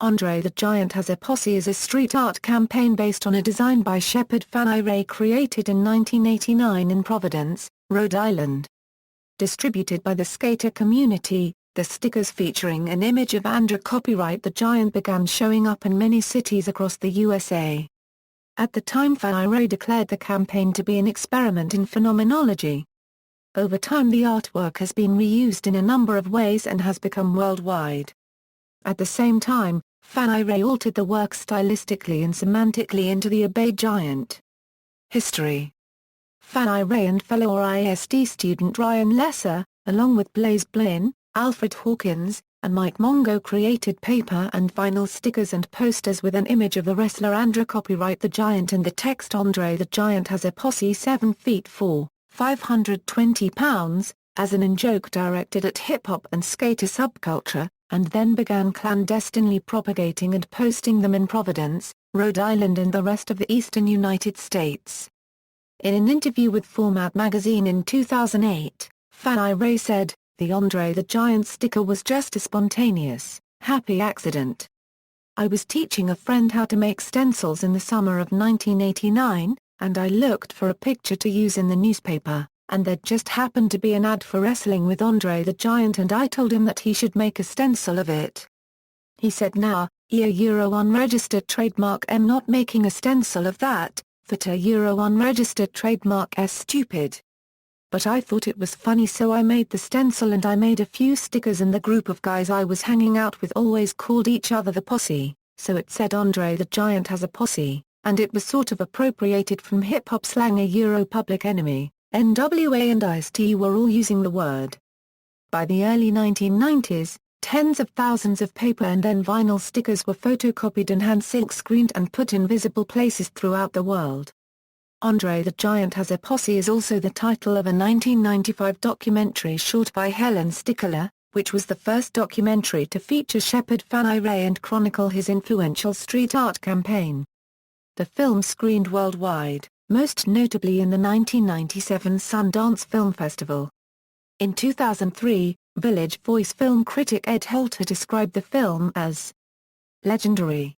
André the Giant Has a Posse is a street art campaign based on a design by Shepard Fairey created in 1989 in Providence, Rhode Island. Distributed by the skater community, the stickers featuring an image of André the Giant began showing up in many cities across the USA. At the time, Fairey declared the campaign to be an experiment in phenomenology. Over time, the artwork has been reused in a number of ways and has become worldwide. At the same time, Fairey altered the work stylistically and semantically into the U.S.A. giant. History. Fairey and fellow RISD student Ryan Lesser, along with Blaze Blinn, Alfred Hawkins, and Mike Mongo created paper and vinyl stickers and posters with an image of the wrestler André the Giant and the text André the Giant Has a Posse 7 feet 4, 520 pounds, as an in-joke directed at hip-hop and skater subculture, and then began clandestinely propagating and posting them in Providence, Rhode Island and the rest of the eastern United States. In an interview with Format magazine in 2008, Fairey said, "The André the Giant sticker was just a spontaneous, happy accident. I was teaching a friend how to make stencils in the summer of 1989, and I looked for a picture to use in the newspaper, and there just happened to be an ad for wrestling with André the Giant and I told him that he should make a stencil of it." He said now, Euro unregistered trademark I'm not making a stencil of that, that Euro unregistered trademark S stupid. But I thought it was funny so I made the stencil and I made a few stickers and the group of guys I was hanging out with always called each other the Posse, so it said André the Giant Has a Posse, and it was sort of appropriated from hip-hop slang. Euro Public Enemy, NWA and Ice-T were all using the word. By the early 1990s, tens of thousands of paper and then vinyl stickers were photocopied and hand silk-screened and put in visible places throughout the world. André the Giant Has a Posse is also the title of a 1995 documentary short by Helen Stickler, which was the first documentary to feature Shepard Fairey and chronicle his influential street art campaign. The film screened worldwide, most notably in the 1997 Sundance Film Festival. In 2003, Village Voice film critic Ed Holter described the film as legendary,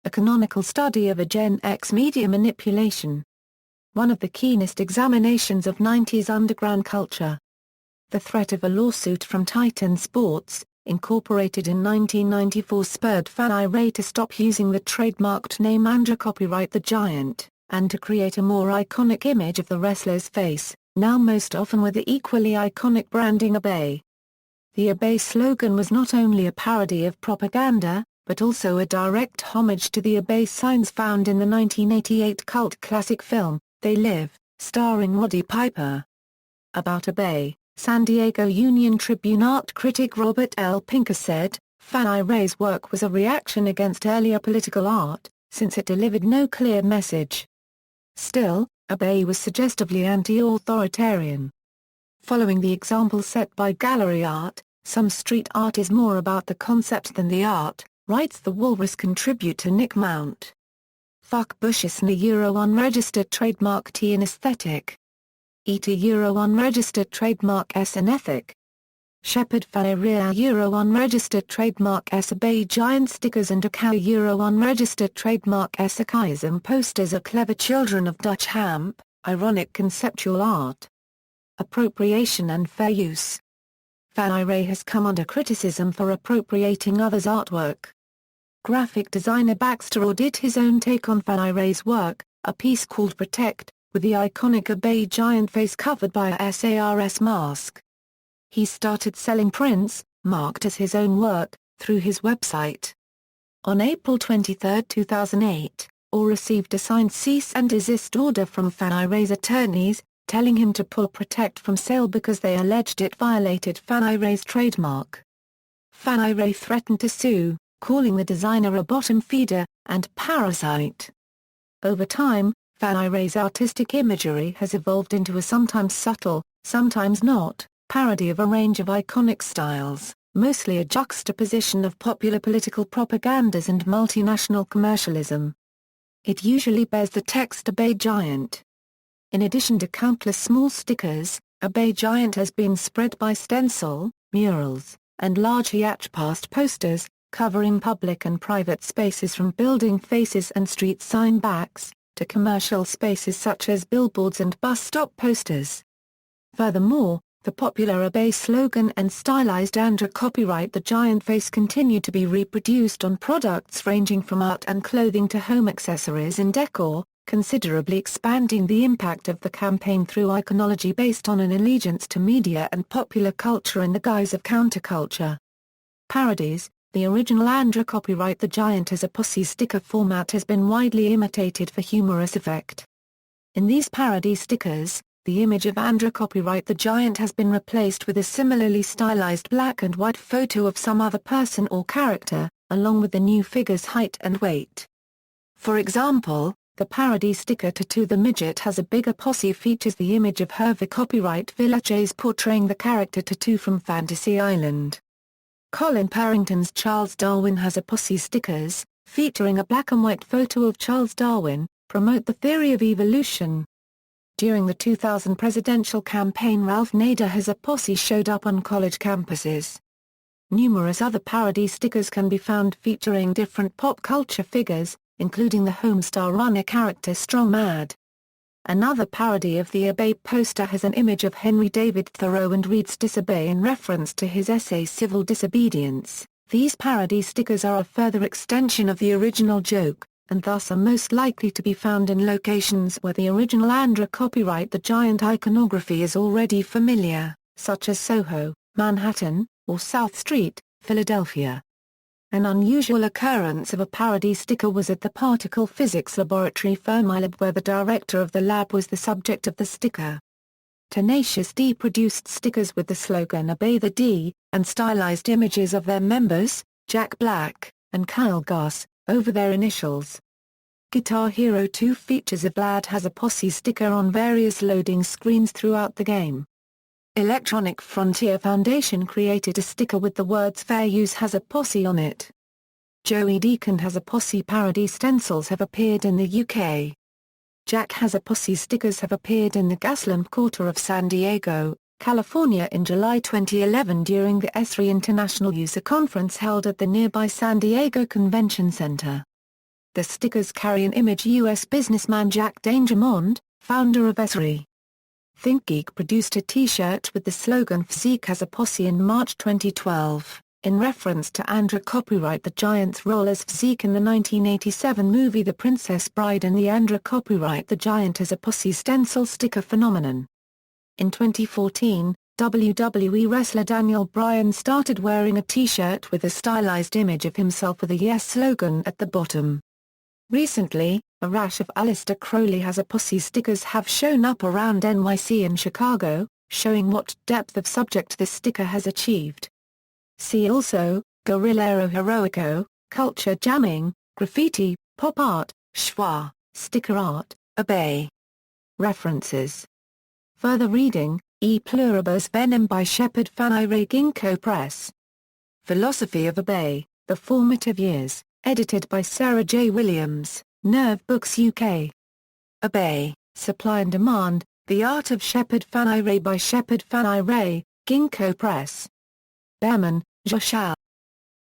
a canonical study of a Gen X media manipulation, one of the keenest examinations of 90s underground culture. The threat of a lawsuit from Titan Sports, Incorporated in 1994 spurred Fairey to stop using the trademarked name André the Giant, and to create a more iconic image of the wrestler's face, now most often with the equally iconic branding U.S.A. The U.S.A. slogan was not only a parody of propaganda, but also a direct homage to the U.S.A. signs found in the 1988 cult classic film, They Live, starring Roddy Piper. About U.S.A., San Diego Union Tribune art critic Robert L. Pinker said, Fairey's work was a reaction against earlier political art, since it delivered no clear message. Still, U.S.A. was suggestively anti-authoritarian. Following the example set by gallery art, some street art is more about the concept than the art, writes the Walrus contributor Nick Mount. Fuck Bush's Euro unregistered trademark T in aesthetic. Euro unregistered trademark S in ethic. Shepard Fairey Euro unregistered trademark S U.S.A. giant stickers and Euro unregistered trademark S archaism posters are clever children of Dutch Hamp, ironic conceptual art. Appropriation and fair use. Fairey has come under criticism for appropriating others' artwork. Graphic designer Baxter Orr did his own take on Fairey's work, a piece called Protect, with the iconic U.S.A. giant face covered by a SARS mask. He started selling prints, marked as his own work, through his website. On April 23, 2008, Orr received a signed cease and desist order from Fairey's attorneys, telling him to pull Protect from sale because they alleged it violated Fairey's trademark. Fairey threatened to sue, calling the designer a bottom feeder and parasite. Over time, Fairey's artistic imagery has evolved into a sometimes subtle, sometimes not, parody of a range of iconic styles, mostly a juxtaposition of popular political propagandas and multinational commercialism. It usually bears the text U.S.A. Giant. In addition to countless small stickers, U.S.A. Giant has been spread by stencil, murals, and large Hiatch-Past posters, covering public and private spaces from building faces and street sign backs, to commercial spaces such as billboards and bus stop posters. Furthermore, the popular Obey slogan and stylized André copyright the Giant face continue to be reproduced on products ranging from art and clothing to home accessories and decor, considerably expanding the impact of the campaign through iconology based on an allegiance to media and popular culture in the guise of counterculture. Parodies. The original André copyright the Giant as a Posse sticker format has been widely imitated for humorous effect. In these parody stickers, the image of André copyright the Giant has been replaced with a similarly stylized black and white photo of some other person or character, along with the new figure's height and weight. For example, the parody sticker Tattoo the Midget has a bigger Posse features the image of Hervé copyright Villages portraying the character Tattoo from Fantasy Island. Colin Parrington's Charles Darwin has a Posse stickers, featuring a black and white photo of Charles Darwin, promote the theory of evolution. During the 2000 presidential campaign Ralph Nader has a Posse showed up on college campuses. Numerous other parody stickers can be found featuring different pop culture figures, including the Homestar Runner character Strong Mad. Another parody of the Obey poster has an image of Henry David Thoreau and reads Disobey in reference to his essay Civil Disobedience. These parody stickers are a further extension of the original joke, and thus are most likely to be found in locations where the original André copyright the Giant iconography is already familiar, such as Soho, Manhattan, or South Street, Philadelphia. An unusual occurrence of a parody sticker was at the particle physics laboratory Fermilab, where the director of the lab was the subject of the sticker. Tenacious D produced stickers with the slogan Obey the D, and stylized images of their members, Jack Black, and Kyle Gass, over their initials. Guitar Hero 2 features a Vlad has a Posse sticker on various loading screens throughout the game. Electronic Frontier Foundation created a sticker with the words Fair Use has a Posse on it. Joey Deacon has a Posse parody stencils have appeared in the UK. Jack has a Posse stickers have appeared in the Gaslamp Quarter of San Diego, California in July 2011 during the ESRI International User Conference held at the nearby San Diego Convention Center. The stickers carry an image U.S. businessman Jack Dangermond, founder of ESRI. ThinkGeek produced a T-shirt with the slogan Physique has a Posse in March 2012, in reference to André copyright the Giant's role as Physique in the 1987 movie The Princess Bride and the André copyright the Giant as a Posse stencil sticker phenomenon. In 2014, WWE wrestler Daniel Bryan started wearing a T-shirt with a stylized image of himself with a Yes slogan at the bottom. Recently, a rash of Aleister Crowley has a Posse stickers have shown up around NYC and Chicago, showing what depth of subject this sticker has achieved. See also, Guerrillero Heroico, Culture Jamming, Graffiti, Pop Art, Schwa, Sticker Art, Obey. References. Further reading, E Pluribus Venem by Shepard Fairey Ginkgo Press. Philosophy of Obey, The Formative Years, edited by Sarah J. Williams, Nerve Books UK. Obey, Supply and Demand, The Art of Shepard Fairey by Shepard Fairey, Ginkgo Press. Behrman, Joshua.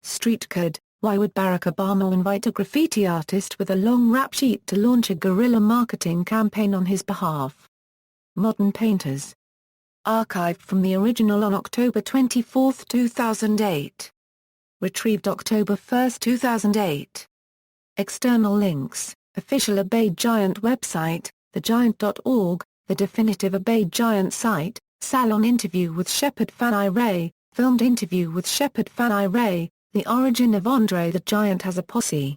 Street Code, Why Would Barack Obama Invite a Graffiti Artist with a Long Rap Sheet to Launch a Guerrilla Marketing Campaign on His Behalf? Modern Painters. Archived from the original on October 24, 2008. Retrieved October 1, 2008. External links, Official Obey Giant website, thegiant.org, The Definitive Obey Giant site, Salon interview with Shepard Fairey, filmed interview with Shepard Fairey, The Origin of André the Giant has a Posse.